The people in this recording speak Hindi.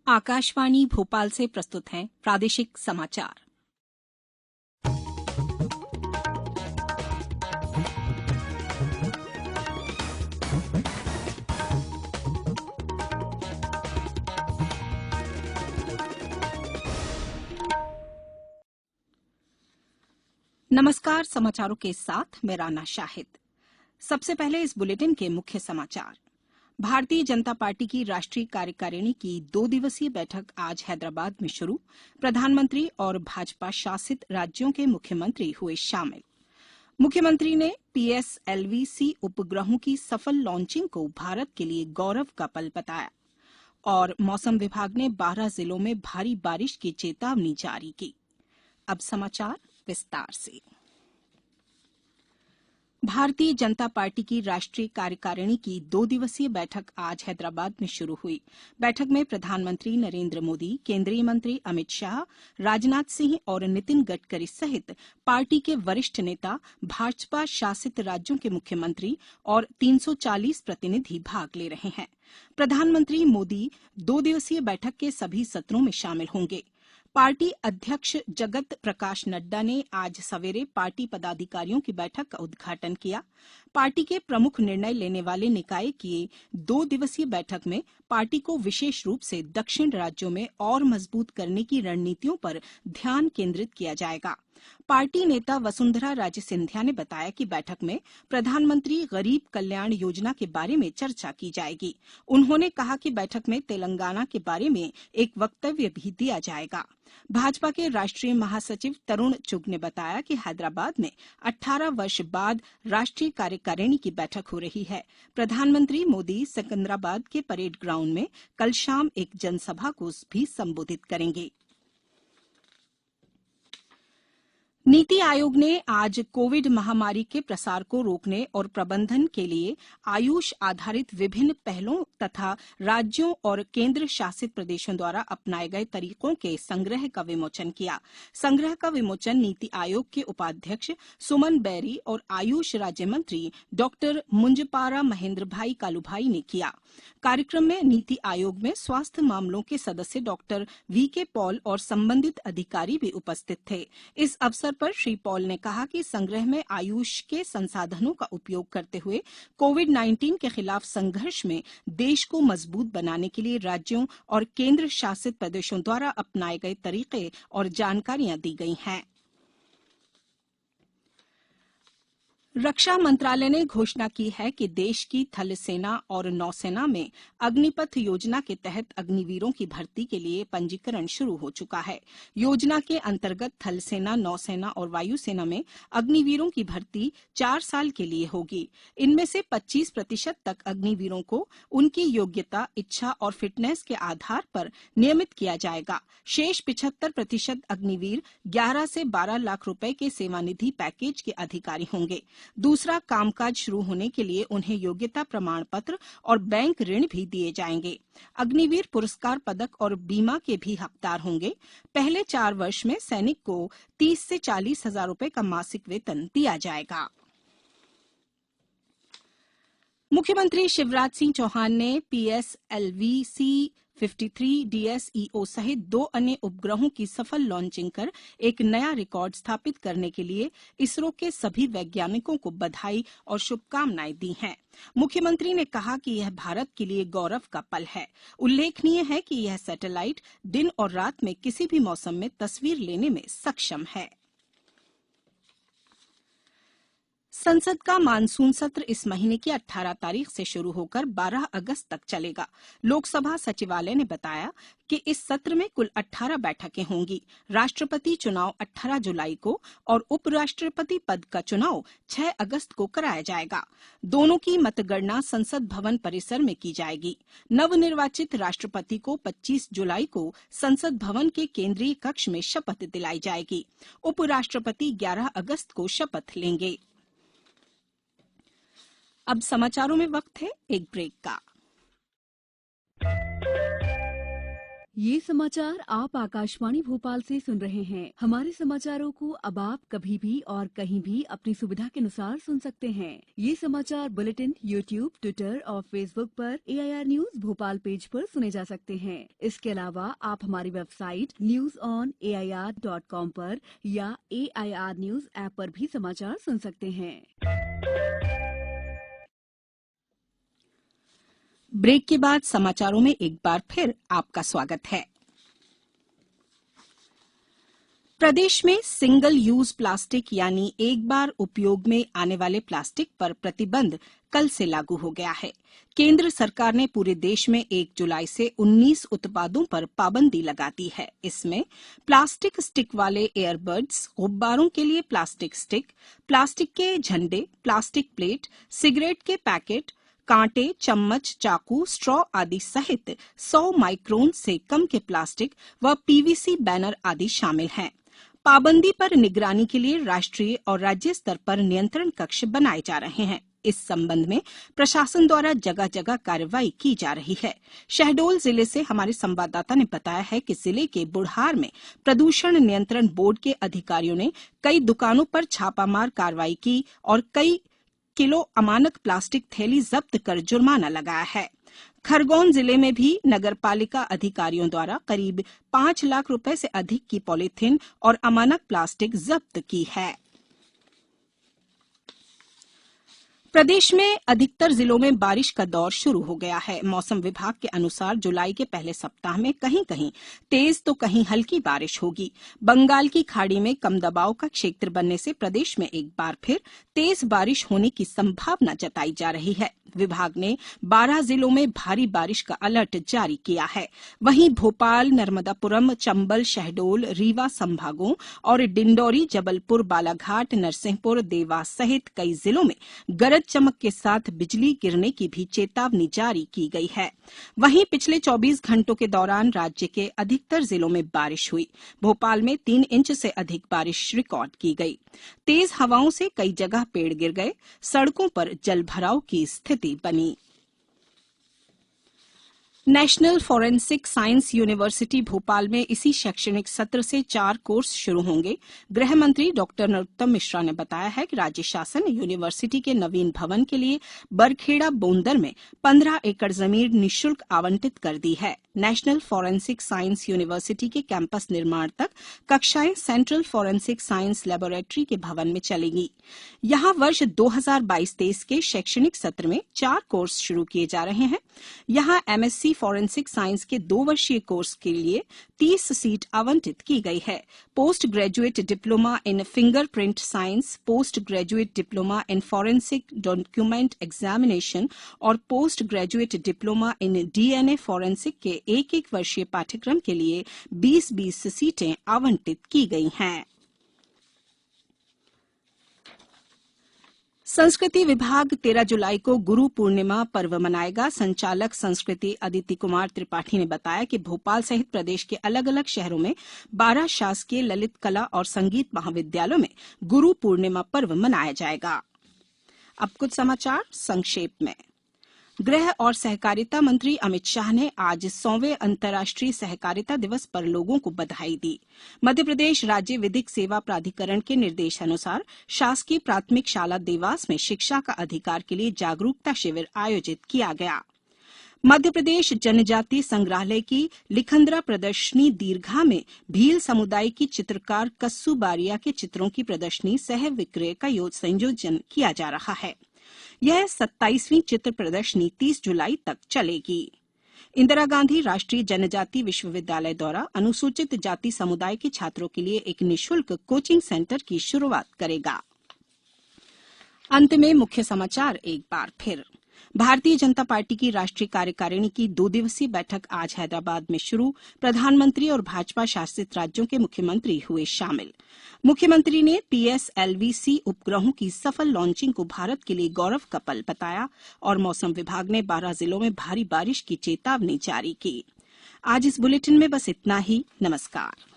आकाशवाणी भोपाल से प्रस्तुत हैं प्रादेशिक समाचार। नमस्कार, समाचारों के साथ मैं राना शाहिद। सबसे पहले इस बुलेटिन के मुख्य समाचार। भारतीय जनता पार्टी की राष्ट्रीय कार्यकारिणी की 2 दिवसीय बैठक आज हैदराबाद में शुरू। प्रधानमंत्री और भाजपा शासित राज्यों के मुख्यमंत्री हुए शामिल। मुख्यमंत्री ने पीएसएलवी-C उपग्रहों की सफल लॉन्चिंग को भारत के लिए गौरव का पल बताया। और मौसम विभाग ने 12 जिलों में भारी बारिश की चेतावनी जारी की। अब समाचार विस्तार से। भारतीय जनता पार्टी की राष्ट्रीय कार्यकारिणी की 2 दिवसीय बैठक आज हैदराबाद में शुरू हुई। बैठक में प्रधानमंत्री नरेंद्र मोदी, केंद्रीय मंत्री अमित शाह, राजनाथ सिंह और नितिन गडकरी सहित पार्टी के वरिष्ठ नेता, भाजपा शासित राज्यों के मुख्यमंत्री और 340 प्रतिनिधि भाग ले रहे हैं। प्रधानमंत्री मोदी 2 दिवसीय बैठक के सभी सत्रों में शामिल होंगे। पार्टी अध्यक्ष जगत प्रकाश नड्डा ने आज सवेरे पार्टी पदाधिकारियों की बैठक का उद्घाटन किया। पार्टी के प्रमुख निर्णय लेने वाले निकाय की 2 दिवसीय बैठक में पार्टी को विशेष रूप से दक्षिण राज्यों में और मजबूत करने की रणनीतियों पर ध्यान केंद्रित किया जाएगा। पार्टी नेता वसुंधरा राजे सिंधिया ने बताया कि बैठक में प्रधानमंत्री गरीब कल्याण योजना के बारे में चर्चा की जाएगी। उन्होंने कहा कि बैठक में तेलंगाना के बारे में एक वक्तव्य भी दिया जाएगा। भाजपा के राष्ट्रीय महासचिव तरुण चुग ने बताया कि हैदराबाद में 18 वर्ष बाद राष्ट्रीय कार्यकारिणी की बैठक हो रही है। प्रधानमंत्री मोदी सिकंदराबाद के परेड ग्राउंड में कल शाम एक जनसभा को भी संबोधित करेंगे। नीति आयोग ने आज कोविड महामारी के प्रसार को रोकने और प्रबंधन के लिए आयुष आधारित विभिन्न पहलों तथा राज्यों और केंद्र शासित प्रदेशों द्वारा अपनाए गए तरीकों के संग्रह का विमोचन किया। संग्रह का विमोचन नीति आयोग के उपाध्यक्ष सुमन बैरी और आयुष राज्य मंत्री डॉक्टर मुंजपारा महेंद्र भाई कालूभाई ने किया। कार्यक्रम में नीति आयोग में स्वास्थ्य मामलों के सदस्य डॉक्टर वीके पॉल और संबंधित अधिकारी भी उपस्थित थे। इस अवसर पर श्री पॉल ने कहा कि संग्रह में आयुष के संसाधनों का उपयोग करते हुए कोविड-19 के खिलाफ संघर्ष में देश को मजबूत बनाने के लिए राज्यों और केंद्र शासित प्रदेशों द्वारा अपनाए गए तरीके और जानकारियां दी गई हैं। रक्षा मंत्रालय ने घोषणा की है कि देश की थल सेना और नौसेना में अग्निपथ योजना के तहत अग्निवीरों की भर्ती के लिए पंजीकरण शुरू हो चुका है। योजना के अंतर्गत थल सेना, नौसेना और वायुसेना में अग्निवीरों की भर्ती 4 साल के लिए होगी। इनमें से 25% तक अग्निवीरों को उनकी योग्यता, इच्छा और फिटनेस के आधार पर नियमित किया जाएगा। शेष 75% अग्निवीर 11 से 12 लाख रुपए के सेवानिधि पैकेज के अधिकारी होंगे। दूसरा, कामकाज शुरू होने के लिए उन्हें योग्यता प्रमाण पत्र और बैंक ऋण भी दिए जाएंगे। अग्निवीर पुरस्कार पदक और बीमा के भी हकदार होंगे। पहले 4 वर्ष में सैनिक को 30 से 40 हजार रुपए का मासिक वेतन दिया जाएगा। मुख्यमंत्री शिवराज सिंह चौहान ने पीएसएलवी-C 53 DSEO सहित 2 अन्य उपग्रहों की सफल लॉन्चिंग कर एक नया रिकॉर्ड स्थापित करने के लिए इसरो के सभी वैज्ञानिकों को बधाई और शुभकामनाएं दी हैं। मुख्यमंत्री ने कहा कि यह भारत के लिए गौरव का पल है। उल्लेखनीय है कि यह सैटेलाइट दिन और रात में किसी भी मौसम में तस्वीर लेने में सक्षम है। संसद का मानसून सत्र इस महीने की 18 तारीख से शुरू होकर 12 अगस्त तक चलेगा। लोकसभा सचिवालय ने बताया कि इस सत्र में कुल 18 बैठकें होंगी। राष्ट्रपति चुनाव 18 जुलाई को और उपराष्ट्रपति पद का चुनाव 6 अगस्त को कराया जाएगा। दोनों की मतगणना संसद भवन परिसर में की जाएगी। नवनिर्वाचित राष्ट्रपति को 25 जुलाई को संसद भवन के केंद्रीय कक्ष में शपथ दिलाई जाएगी। उपराष्ट्रपति 11 अगस्त को शपथ लेंगे। अब समाचारों में वक्त है एक ब्रेक का। ये समाचार आप आकाशवाणी भोपाल से सुन रहे हैं। हमारे समाचारों को अब आप कभी भी और कहीं भी अपनी सुविधा के अनुसार सुन सकते हैं। ये समाचार बुलेटिन यूट्यूब, ट्विटर और फेसबुक पर AIR न्यूज भोपाल पेज पर सुने जा सकते हैं। इसके अलावा आप हमारी वेबसाइट newsonair.com पर या AIR न्यूज ऐप पर भी समाचार सुन सकते हैं। ब्रेक के बाद समाचारों में एक बार फिर आपका स्वागत है। प्रदेश में सिंगल यूज प्लास्टिक यानी एक बार उपयोग में आने वाले प्लास्टिक पर प्रतिबंध कल से लागू हो गया है। केंद्र सरकार ने पूरे देश में 1 जुलाई से 19 उत्पादों पर पाबंदी लगा दी है। इसमें प्लास्टिक स्टिक वाले एयरबड्स, गुब्बारों के लिए प्लास्टिक स्टिक, प्लास्टिक के झंडे, प्लास्टिक प्लेट, सिगरेट के पैकेट, कांटे, चम्मच, चाकू, स्ट्रॉ आदि सहित 100 माइक्रोन से कम के प्लास्टिक व PVC बैनर आदि शामिल हैं। पाबंदी पर निगरानी के लिए राष्ट्रीय और राज्य स्तर पर नियंत्रण कक्ष बनाए जा रहे हैं। इस संबंध में प्रशासन द्वारा जगह जगह कार्रवाई की जा रही है। शहडोल जिले से हमारे संवाददाता ने बताया है कि जिले के बुढ़ार में प्रदूषण नियंत्रण बोर्ड के अधिकारियों ने कई दुकानों पर छापामार कार्रवाई की और कई किलो अमानक प्लास्टिक थैली जब्त कर जुर्माना लगाया है। खरगोन जिले में भी नगरपालिका अधिकारियों द्वारा करीब 5 लाख रुपए से अधिक की पॉलीथीन और अमानक प्लास्टिक जब्त की है। प्रदेश में अधिकतर जिलों में बारिश का दौर शुरू हो गया है। मौसम विभाग के अनुसार जुलाई के पहले सप्ताह में कहीं कहीं तेज तो कहीं हल्की बारिश होगी। बंगाल की खाड़ी में कम दबाव का क्षेत्र बनने से प्रदेश में एक बार फिर तेज बारिश होने की संभावना जताई जा रही है। विभाग ने 12 जिलों में भारी बारिश का अलर्ट जारी किया है। वहीं भोपाल, नर्मदापुरम, चंबल, शहडोल, रीवा संभागों और डिंडौरी, जबलपुर, बालाघाट, नरसिंहपुर, देवास सहित कई जिलों में गरज चमक के साथ बिजली गिरने की भी चेतावनी जारी की गई है। वहीं पिछले 24 घंटों के दौरान राज्य के अधिकतर जिलों में बारिश हुई। भोपाल में 3 इंच से अधिक बारिश रिकॉर्ड की गई। तेज हवाओं से कई जगह पेड़ गिर गए, सड़कों पर जलभराव की स्थिति बनी। National forensic science university Bhopal में इसी शैक्षणिक सत्र से 4 कोर्स शुरू होंगे। गृह मंत्री डॉ नरोत्तम मिश्रा ने बताया है कि राज्य शासन ने यूनिवर्सिटी के नवीन भवन के लिए बरखेड़ा बोंदर में 15 एकड़ जमीन निःशुल्क आवंटित कर दी है। नेशनल फॉरेंसिक साइंस यूनिवर्सिटी के कैंपस निर्माण तक कक्षाएं सेंट्रल फॉरेंसिक साइंस लेबोरेटरी के भवन में चलेंगी। यहां वर्ष 2022-23 के शैक्षणिक सत्र में 4 कोर्स शुरू किए जा रहे हैं। यहां MSc फॉरेंसिक साइंस के 2 वर्षीय कोर्स के लिए 30 सीट आवंटित की गई है। Post graduate diploma in fingerprint science, post graduate diploma in forensic document examination और post graduate diploma in DNA forensic के 1-1 वर्षीय पाठ्यक्रम के लिए 20-20 सीटें आवंटित की गई हैं। संस्कृति विभाग 13 जुलाई को गुरु पूर्णिमा पर्व मनाएगा। संचालक संस्कृति अदिति कुमार त्रिपाठी ने बताया कि भोपाल सहित प्रदेश के अलग अलग शहरों में 12 शासकीय ललित कला और संगीत महाविद्यालयों में गुरु पूर्णिमा पर्व मनाया जाएगा। अब कुछ समाचार संक्षेप में। गृह और सहकारिता मंत्री अमित शाह ने आज 100वें अंतर्राष्ट्रीय सहकारिता दिवस पर लोगों को बधाई दी। मध्य प्रदेश राज्य विधिक सेवा प्राधिकरण के निर्देशानुसार शासकीय प्राथमिक शाला देवास में शिक्षा का अधिकार के लिए जागरूकता शिविर आयोजित किया गया। मध्य प्रदेश जनजातीय संग्रहालय की लिखंद्रा प्रदर्शनी दीर्घा में भील समुदाय की चित्रकार कस्सू बारिया के चित्रों की प्रदर्शनी सह विक्रय का संयोजन किया जा रहा है। यह 27वीं चित्र प्रदर्शनी 30 जुलाई तक चलेगी। इंदिरा गांधी राष्ट्रीय जनजाति विश्वविद्यालय द्वारा अनुसूचित जाति समुदाय के छात्रों के लिए एक निःशुल्क कोचिंग सेंटर की शुरुआत करेगा। अंत में मुख्य समाचार एक बार फिर। भारतीय जनता पार्टी की राष्ट्रीय कार्यकारिणी की 2 दिवसीय बैठक आज हैदराबाद में शुरू। प्रधानमंत्री और भाजपा शासित राज्यों के मुख्यमंत्री हुए शामिल। मुख्यमंत्री ने PSLV-C उपग्रहों की सफल लॉन्चिंग को भारत के लिए गौरव का पल बताया और मौसम विभाग ने 12 जिलों में भारी बारिश की चेतावनी जारी की। आज इस बुलेटिन में बस इतना ही। नमस्कार।